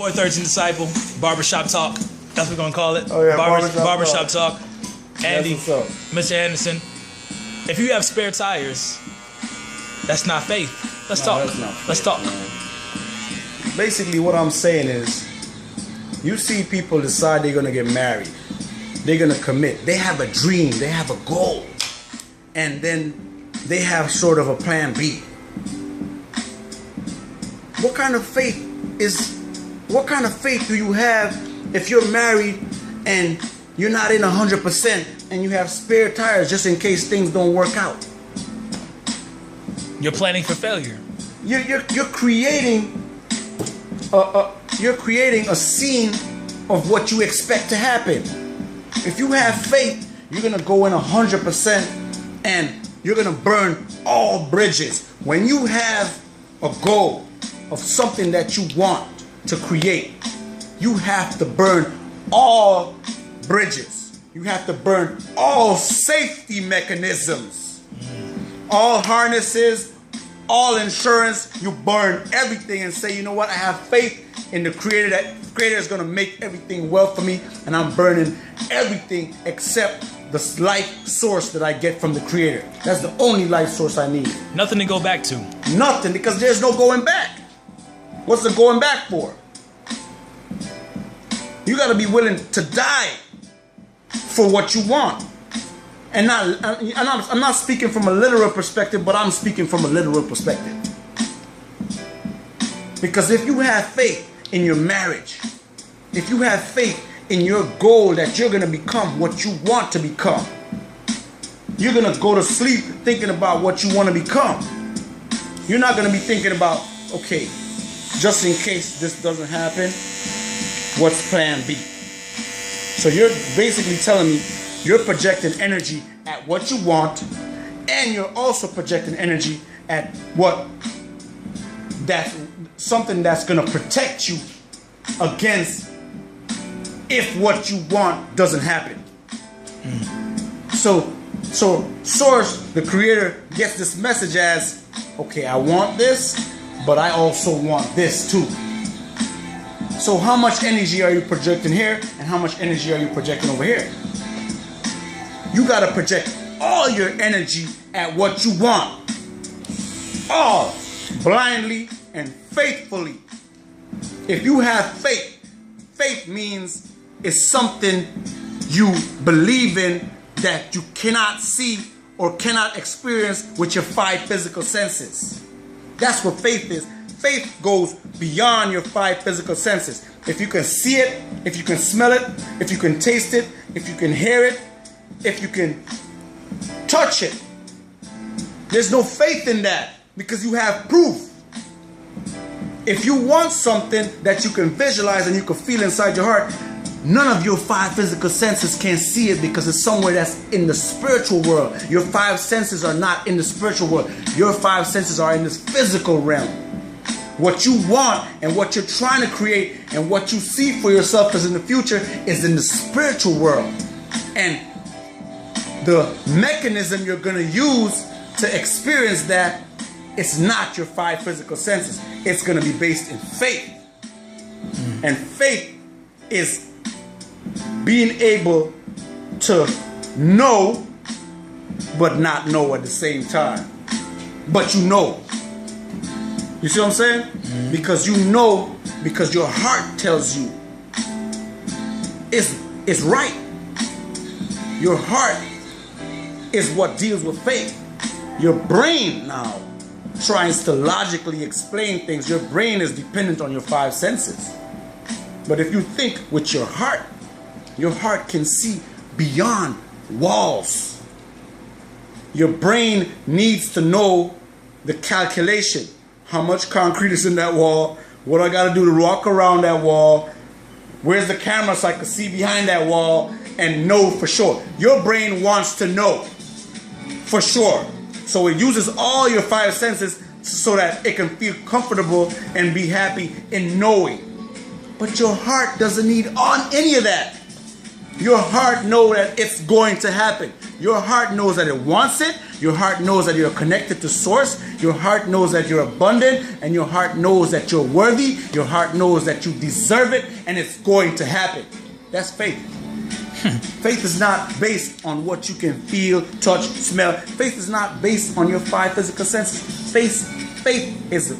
Boy 13 Disciple, Barbershop Talk. That's what we're going to call it. Oh, yeah, Barbershop Talk. Andy, That's what's Mr. Anderson. If you have spare tires, that's not faith. Let's talk. That's not faith, Let's talk. Man. Basically, what I'm saying is, you see people decide they're going to get married. They're going to commit. They have a dream. They have a goal. And then they have sort of a plan B. What kind of faith do you have if you're married and you're not in 100% and you have spare tires just in case things don't work out? You're planning for failure. You're creating a scene of what you expect to happen. If you have faith, you're gonna go in 100% and you're gonna burn all bridges. When you have a goal of something that you want to create, you have to burn all bridges. You have to burn all safety mechanisms, all harnesses, all insurance. You burn everything and say, you know what? I have faith in the Creator. That Creator is going to make everything well for me, and I'm burning everything except the life source that I get from the Creator. That's the only life source I need. Nothing to go back to. Nothing, because there's no going back. What's the going back for? You got to be willing to die for what you want. And I'm not speaking from a literal perspective, but I'm speaking from a literal perspective. Because if you have faith in your marriage, if you have faith in your goal that you're going to become what you want to become, you're going to go to sleep thinking about what you want to become. You're not going to be thinking about, okay, just in case this doesn't happen, what's plan B? So you're basically telling me you're projecting energy at what you want, and you're also projecting energy at something that's going to protect you against if what you want doesn't happen. So Source, the Creator, gets this message as, okay, I want this, but I also want this too. So how much energy are you projecting here, and how much energy are you projecting over here? You got to project all your energy at what you want. All. Blindly and faithfully. If you have faith, faith means it's something you believe in that you cannot see or cannot experience with your 5 physical senses. That's what faith is. Faith goes beyond your 5 physical senses. If you can see it, if you can smell it, if you can taste it, if you can hear it, if you can touch it, there's no faith in that because you have proof. If you want something that you can visualize and you can feel inside your heart, none of your 5 physical senses can see it because it's somewhere that's in the spiritual world. Your 5 senses are not in the spiritual world. Your 5 senses are in this physical realm. What you want and what you're trying to create and what you see for yourself as in the future is in the spiritual world. And the mechanism you're going to use to experience that, it's not your 5 physical senses. It's going to be based in faith. And faith is being able to know but not know at the same time. But you know. You see what I'm saying? Because you know, because your heart tells you it's right. Your heart is what deals with faith. Your brain now tries to logically explain things. Your brain is dependent on your 5 senses. But if you think with your heart can see beyond walls. Your brain needs to know the calculation. How much concrete is in that wall? What I got to do to walk around that wall? Where's the camera so I can see behind that wall and know for sure? Your brain wants to know for sure. So it uses all your 5 senses so that it can feel comfortable and be happy in knowing. But your heart doesn't need on any of that. Your heart knows that it's going to happen. Your heart knows that it wants it. Your heart knows that you're connected to source. Your heart knows that you're abundant. And your heart knows that you're worthy. Your heart knows that you deserve it. And it's going to happen. That's faith. Faith is not based on what you can feel, touch, smell. Faith is not based on your 5 physical senses. Faith is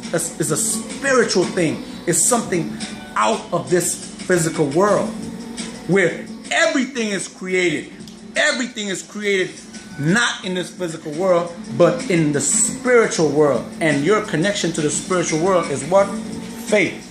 a spiritual thing. It's something out of this physical world where everything is created. Everything is created not in this physical world, but in the spiritual world. And your connection to the spiritual world is what? Faith.